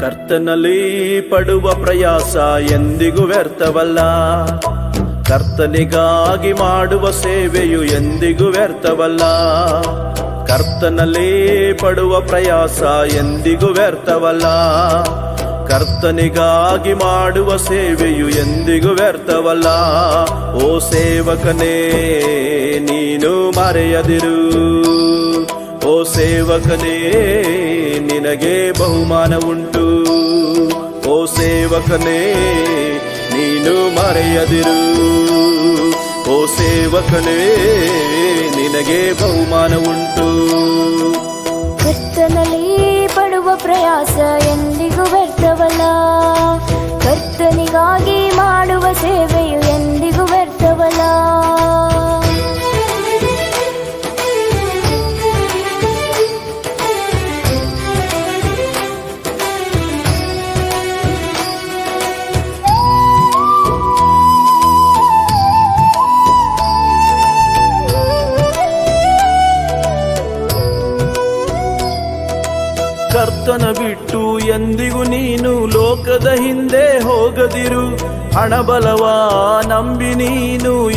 ಕರ್ತನಲ್ಲಿ ಪಡುವ ಪ್ರಯಾಸ ಎಂದಿಗೂ ವ್ಯರ್ಥವಲ್ಲ. ಕರ್ತನಿಗಾಗಿ ಮಾಡುವ ಸೇವೆಯು ಎಂದಿಗೂ ವ್ಯರ್ಥವಲ್ಲ. ಕರ್ತನಲ್ಲಿ ಪಡುವ ಪ್ರಯಾಸ ಎಂದಿಗೂ ವ್ಯರ್ಥವಲ್ಲ. ಕರ್ತನಿಗಾಗಿ ಮಾಡುವ ಸೇವೆಯು ಎಂದಿಗೂ ವ್ಯರ್ಥವಲ್ಲ. ಓ ಸೇವಕನೇ ನೀನು ಮರೆಯದಿರು. ಓ ಸೇವಕನೇ ನಿನಗೆ ಬಹುಮಾನ ಉಂಟು. ಓ ಸೇವಕನೇ ನೀನು ಮರೆಯದಿರು. ಓ ಸೇವಕನೇ ನಿನಗೆ ಬಹುಮಾನ ಉಂಟು. ಕರ್ತನಲ್ಲಿ ಪಡುವ ಪ್ರಯಾಸ ಎಂದಿಗೂ ವ್ಯರ್ಥವಲ್ಲ. ಕರ್ತನಿಗಾಗಿ ಮಾಡುವ ಸೇವೆಯು ಎಂದಿಗೂ ವ್ಯರ್ಥವಲ್ಲ. ಕರ್ತನ ಬಿಟ್ಟು ಎಂದಿಗೂ ನೀನು ಲೋಕದ ಹಿಂದೆ ಹೋಗದಿರು. ಹಣಬಲವ ನಂಬಿ ನೀನು